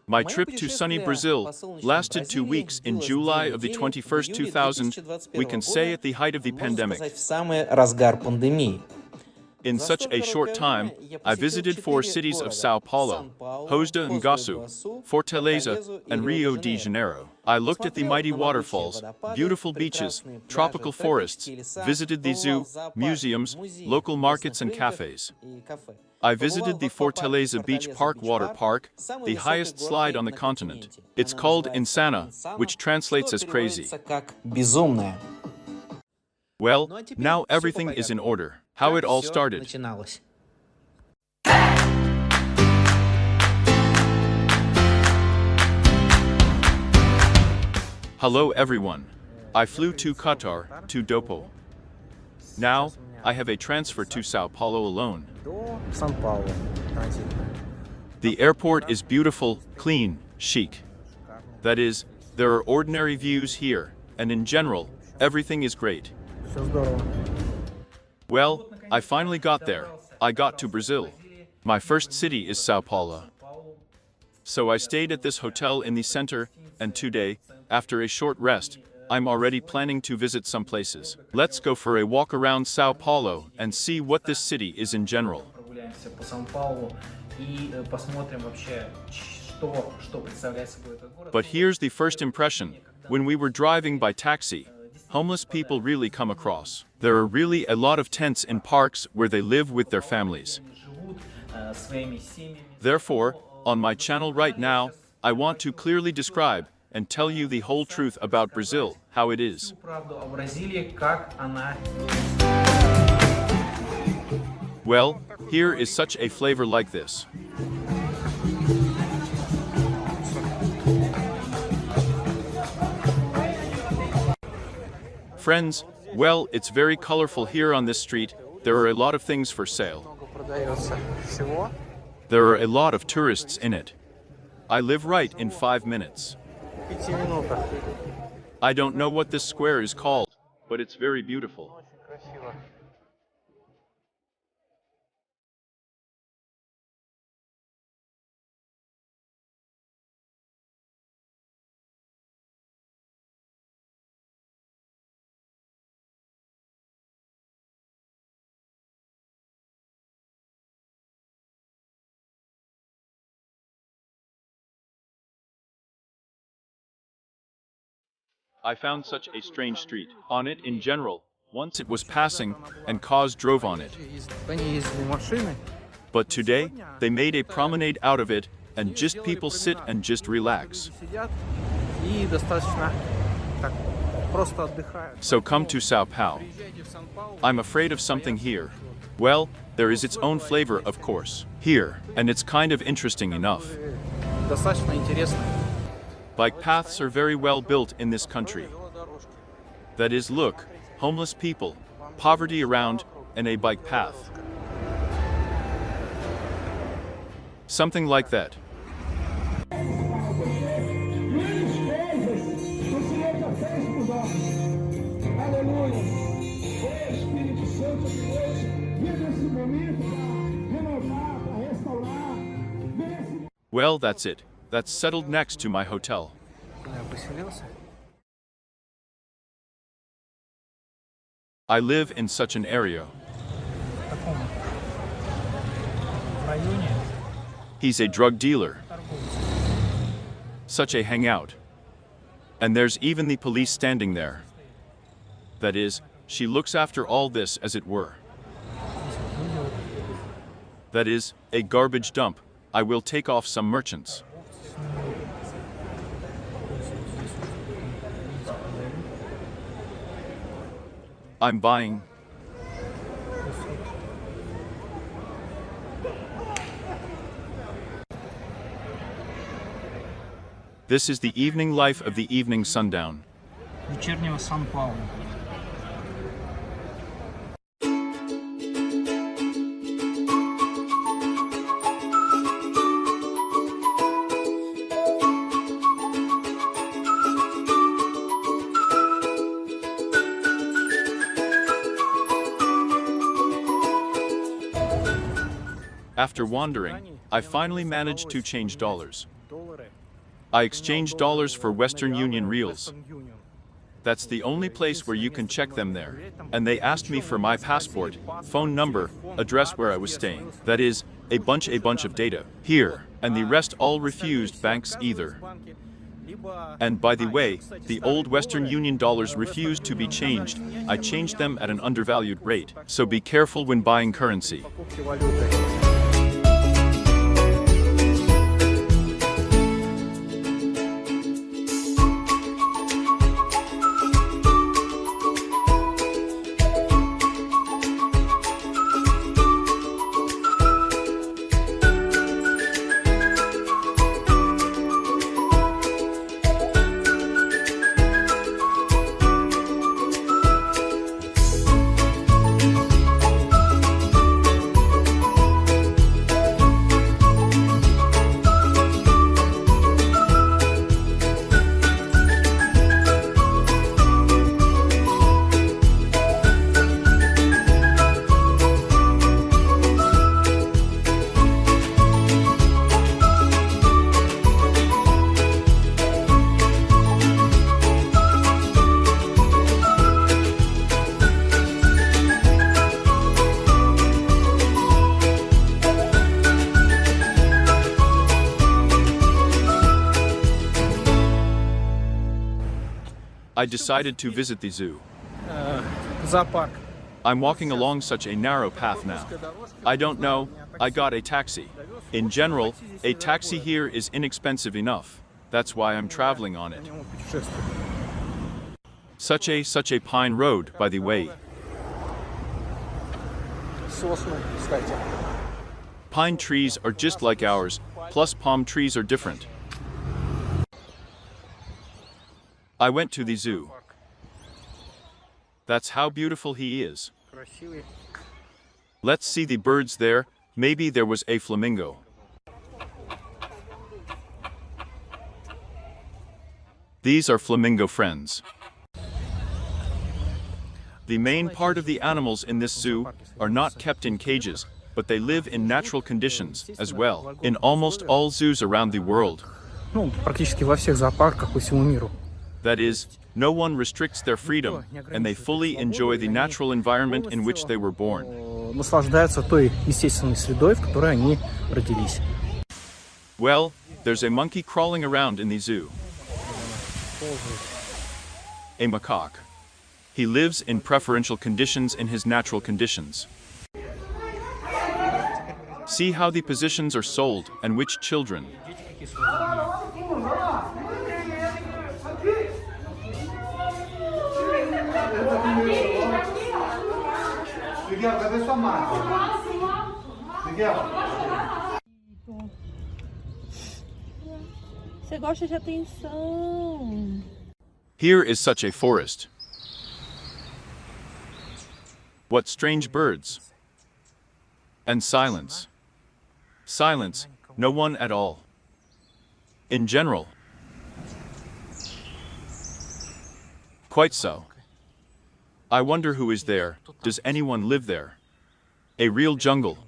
My trip to sunny Brazil lasted 2 weeks in July of the 21st, 2000, we can say at the height of the pandemic. In such a short time, I visited 4 cities of São Paulo, Hosda and Iguaçu, Fortaleza, and Rio de Janeiro. I looked at the mighty waterfalls, beautiful beaches, tropical forests, visited the zoo, museums, local markets and cafes. I visited the Fortaleza Beach Park water park, the highest slide on the continent. It's called Insana, which translates as crazy. Well, now everything is in order. How it all started. Hello everyone. I flew to Qatar, to Dopo. Now, I have a transfer to São Paulo alone. The airport is beautiful, clean, chic. That is, there are ordinary views here, and in general, everything is great. Well, I finally got there. I got to Brazil. My first city is São Paulo. So I stayed at this hotel in the center, and today, after a short rest, I'm already planning to visit some places. Let's go for a walk around São Paulo and see what this city is in general. But here's the first impression. When we were driving by taxi, homeless people really come across. There are really a lot of tents in parks where they live with their families. Therefore, on my channel right now, I want to clearly describe and tell you the whole truth about Brazil, how it is. Well, here is such a flavor like this. Friends, well, it's very colorful here on this street. There are a lot of things for sale. There are a lot of tourists in it. I live right in 5 minutes. I don't know what this square is called, but it's very beautiful. I found such a strange street. On it in general, once it was passing, and cars drove on it. But today, they made a promenade out of it, and just people sit and just relax. So come to São Paulo. I'm afraid of something here. Well, there is its own flavor, of course, here, and it's kind of interesting enough. Bike paths are very well built in this country. That is, look, homeless people, poverty around, and a bike path. Something like that. Well, that's it. That's settled next to my hotel. I live in such an area. He's a drug dealer. Such a hangout. And there's even the police standing there. That is, she looks after all this as it were. That is, a garbage dump. I will take off some merchants. I'm buying. This is the evening life of the evening sundown. Вечернего Сан-Паулу. After wandering, I finally managed to change dollars. I exchanged dollars for Western Union reals. That's the only place where you can check them there. And they asked me for my passport, phone number, address where I was staying. That is, a bunch of data. Here. And the rest all refused banks either. And by the way, the old Western Union dollars refused to be changed. I changed them at an undervalued rate. So be careful when buying currency. I decided to visit the zoo. I'm walking along such a narrow path now. I don't know, I got a taxi. In general, a taxi here is inexpensive enough. That's why I'm traveling on it. Such a pine road, by the way. Pine trees are just like ours, plus palm trees are different. I went to the zoo. That's how beautiful he is. Let's see the birds there. Maybe there was a flamingo. These are flamingo friends. The main part of the animals in this zoo are not kept in cages, but they live in natural conditions as well, in almost all zoos around the world. That is, no one restricts their freedom, and they fully enjoy the natural environment in which they were born. Well, there's a monkey crawling around in the zoo. A macaque. He lives in preferential conditions in his natural conditions. See how the positions are sold and which children. Você gosta de atenção. Here is such a forest. What strange birds. And silence. Silence, no one at all. In general. Quite so. I wonder who is there. Does anyone live there? A real jungle.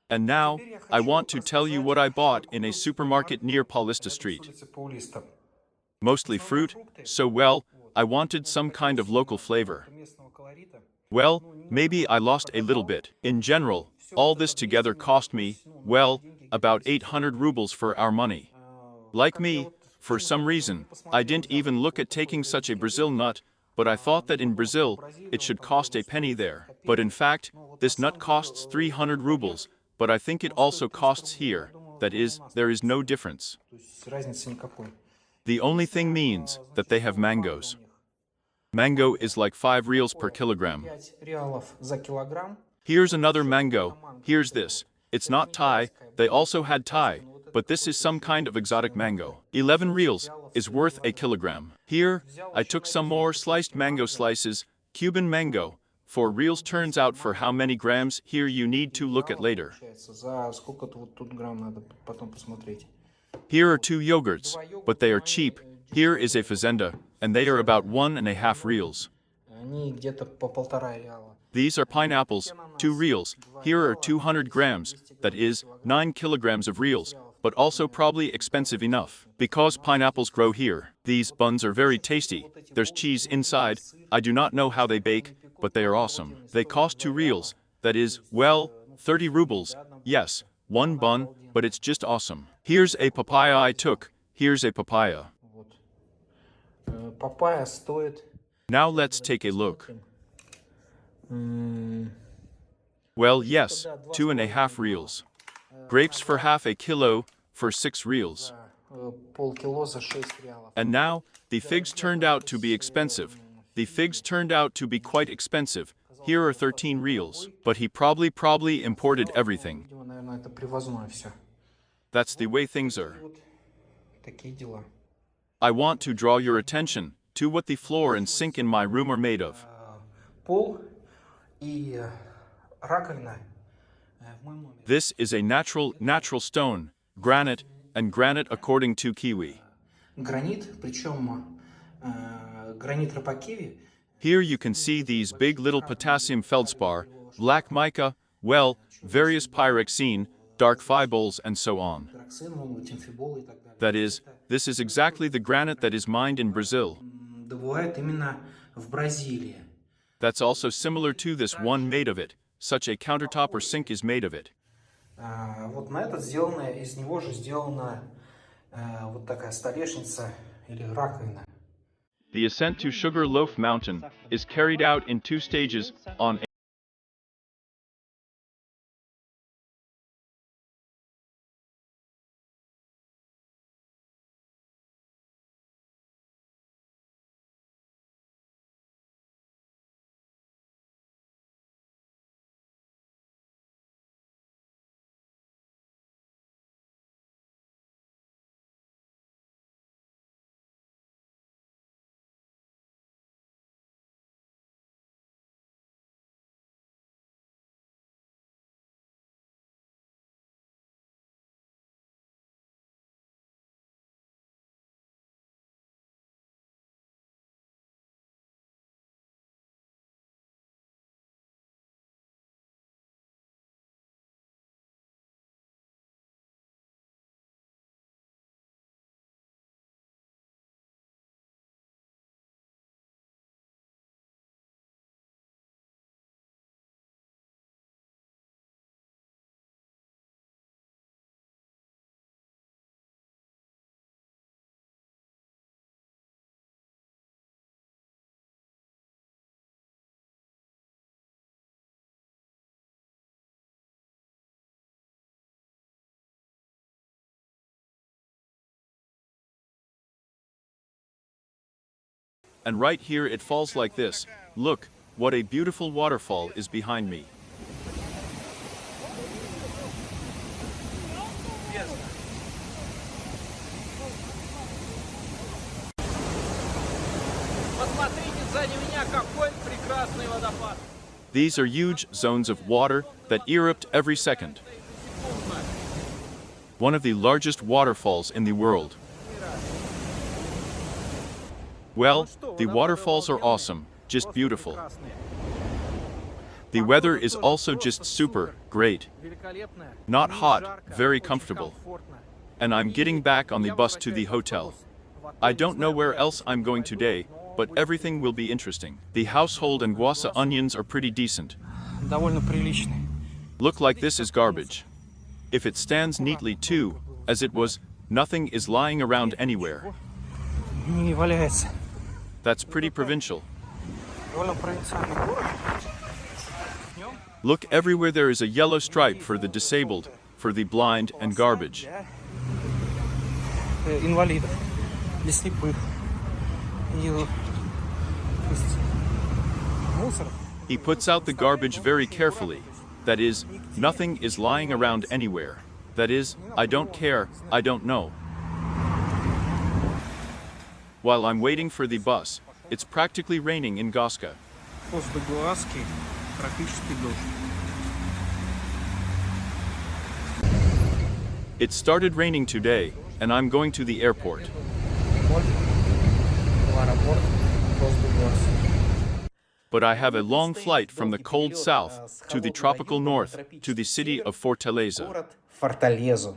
And now, I want to tell you what I bought in a supermarket near Paulista Street. Mostly fruit, so well, I wanted some kind of local flavor. Well, maybe I lost a little bit. In general, all this together cost me, well, about 800 rubles for our money. Like me, for some reason, I didn't even look at taking such a Brazil nut, but I thought that in Brazil, it should cost a penny there. But in fact, this nut costs 300 rubles, but I think it also costs here, that is, there is no difference. The only thing means that they have mangoes. Mango is like 5 reals per kilogram. Here's another mango, here's this. It's not Thai, they also had Thai, but this is some kind of exotic mango. 11 reals is worth a kilogram. Here, I took some more sliced mango slices, Cuban mango. 4 reals turns out for how many grams here you need to look at later. Here are 2 yogurts, but they are cheap. Here is a fazenda, and they are about 1.5 reals. These are pineapples, 2 reals. Here are 200 grams, that is, 9 kilograms of reals, but also probably expensive enough. Because pineapples grow here. These buns are very tasty. There's cheese inside. I do not know how they bake, but they are awesome. They cost 2 reals, that is, well, 30 rubles. Yes, 1 bun, but it's just awesome. Here's a papaya I took. Here's a papaya. Now let's take a look. Well, yes, 2.5 reals. Grapes for half a kilo, for 6 reals. And now, the figs turned out to be expensive. The figs turned out to be quite expensive. Here are 13 reals. But he probably imported everything. That's the way things are. I want to draw your attention to what the floor and sink in my room are made of. This is a natural stone, granite, and granite according to Kiwi. Here you can see these big little potassium feldspar, black mica, well, various pyroxene, dark fibrils, and so on. That is, this is exactly the granite that is mined in Brazil. That's also similar to this one made of it. Such a countertop or sink is made of it. The ascent to Sugar Loaf Mountain is carried out in 2 stages on and right here it falls like this. Look, what a beautiful waterfall is behind me. These are huge zones of water that erupt every second. One of the largest waterfalls in the world. Well, the waterfalls are awesome, just beautiful. The weather is also just super great. Not hot, very comfortable. And I'm getting back on the bus to the hotel. I don't know where else I'm going today, but everything will be interesting. The household and guasa onions are pretty decent. Довольно приличный. Look like this is garbage. If it stands neatly too, as it was, nothing is lying around anywhere. Не валяется. That's pretty provincial. Довольно провинциальный город. Look, everywhere there is a yellow stripe for the disabled, for the blind and garbage. Инвалидов, для слепых. И мусор. He puts out the garbage very carefully. That is, nothing is lying around anywhere. That is, I don't care, I don't know. While I'm waiting for the bus, it's practically raining in Goska. После глазки практически дождь. It started raining today, and I'm going to the airport. But I have a long flight from the cold south to the tropical north to the city of Fortaleza. Fortaleza.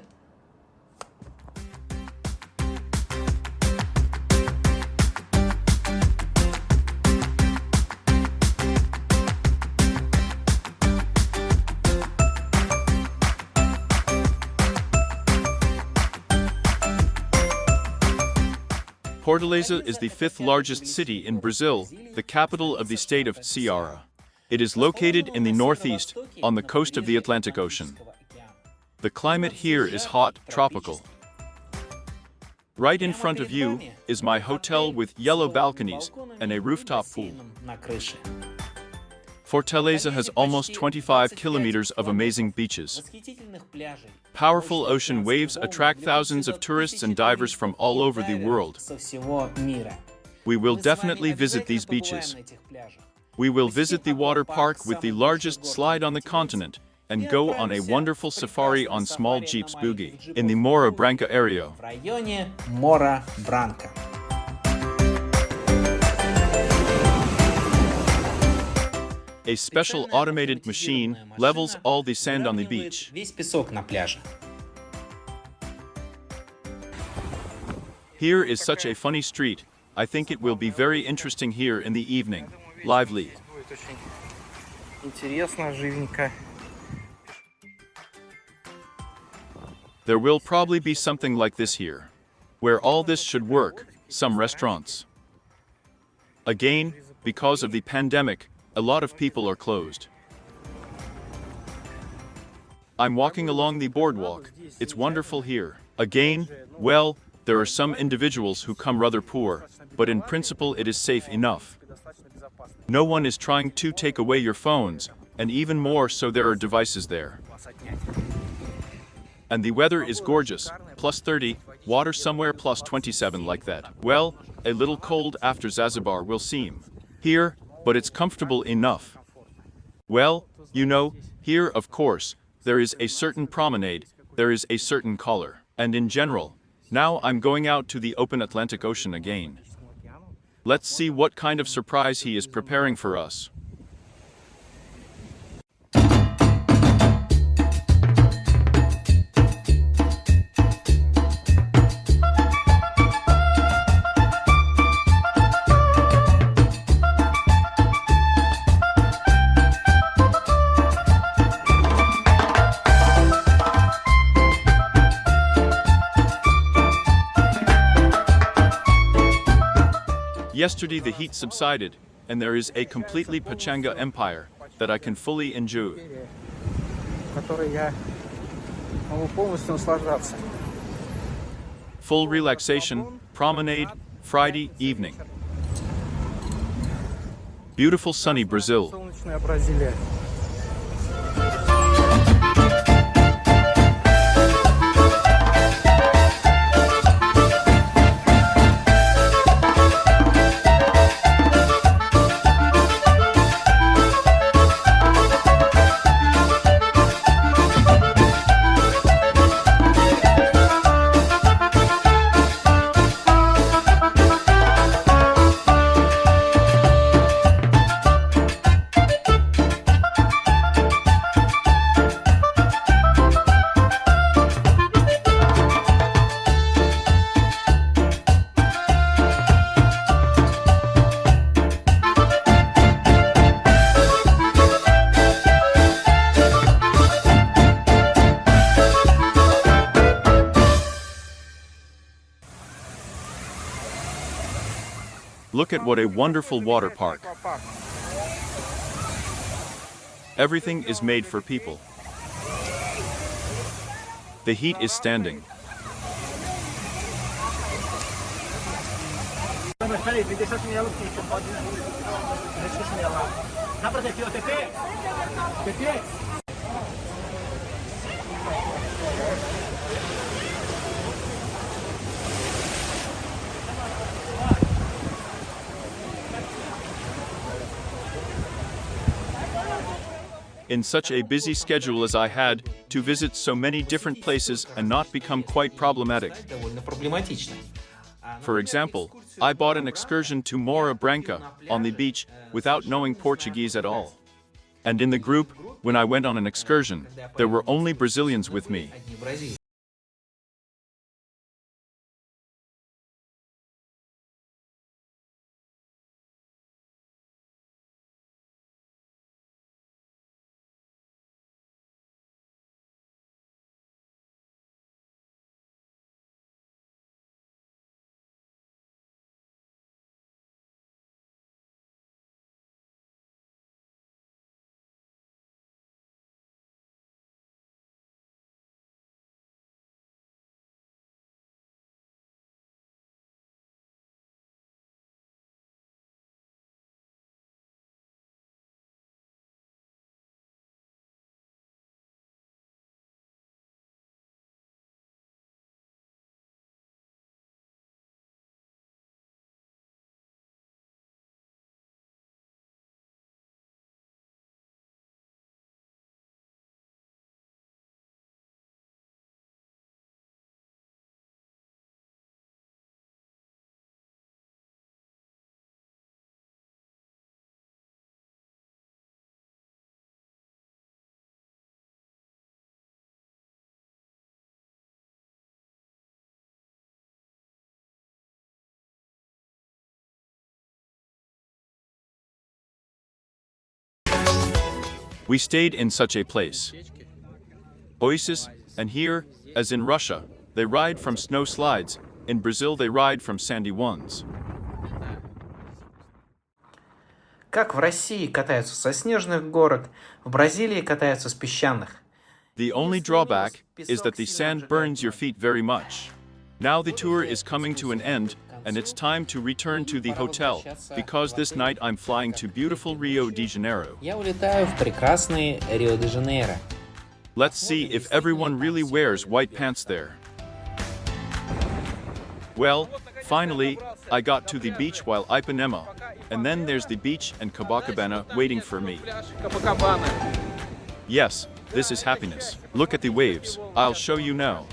Fortaleza is the fifth largest city in Brazil, the capital of the state of Ceará. It is located in the northeast, on the coast of the Atlantic Ocean. The climate here is hot, tropical. Right in front of you is my hotel with yellow balconies and a rooftop pool. Fortaleza has almost 25 kilometers of amazing beaches. Powerful ocean waves attract thousands of tourists and divers from all over the world. We will definitely visit these beaches. We will visit the water park with the largest slide on the continent and go on a wonderful safari on small jeeps boogie in the Mora Branca area. Mora Branca. A special automated machine levels all the sand on the beach. Весь песок на пляже. Here is such a funny street. I think it will be very interesting here in the evening. Lively. Интересно, живенько. There will probably be something like this here. Where all this should work, some restaurants. Again, because of the pandemic, a lot of people are closed. I'm walking along the boardwalk. It's wonderful here. Again, well, there are some individuals who come rather poor, but in principle it is safe enough. No one is trying to take away your phones, and even more so there are devices there. And the weather is gorgeous, plus 30, water somewhere plus 27 like that. Well, a little cold after Zanzibar will seem. Here, but it's comfortable enough. Well, you know, here of course, there is a certain promenade, there is a certain color, and in general, now I'm going out to the open Atlantic Ocean again. Let's see what kind of surprise he is preparing for us. Yesterday the heat subsided, and there is a completely Pachanga empire that I can fully enjoy. Который я могу полностью наслаждаться. Full relaxation, promenade, Friday evening. Beautiful sunny Brazil. Солнечная Бразилия. Look at what a wonderful water park. Everything is made for people. The heat is standing. In such a busy schedule as I had, to visit so many different places and not become quite problematic. Довольно проблематично. For example, I bought an excursion to Mora Branca, on the beach, without knowing Portuguese at all. And in the group, when I went on an excursion, there were only Brazilians with me. Одни бразильцы. We stayed in such a place. Oasis, and here, as in Russia, they ride from snow slides, in Brazil they ride from sandy ones. Как в России катаются со снежных горок, в Бразилии катаются с песчаных. The only drawback is that the sand burns your feet very much. Now the tour is coming to an end, and it's time to return to the hotel, because this night I'm flying to beautiful Rio de Janeiro. Я улетаю в прекрасный Рио-де-Жанейро. Let's see if everyone really wears white pants there. Well, finally, I got to the beach while Ipanema, and then there's the beach and Copacabana waiting for me. Yes, this is happiness. Look at the waves, I'll show you now.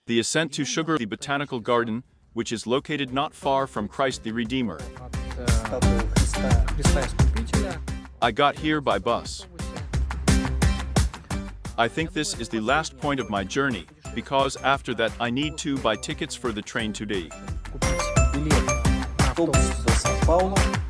The ascent to Sugar the Botanical Garden, which is located not far from Christ the Redeemer. От Христа Искупителя. I got here by bus. I think this is the last point of my journey, because after that I need to buy tickets for the train today. Купить билет на Автобус автобус до Сão Paulo.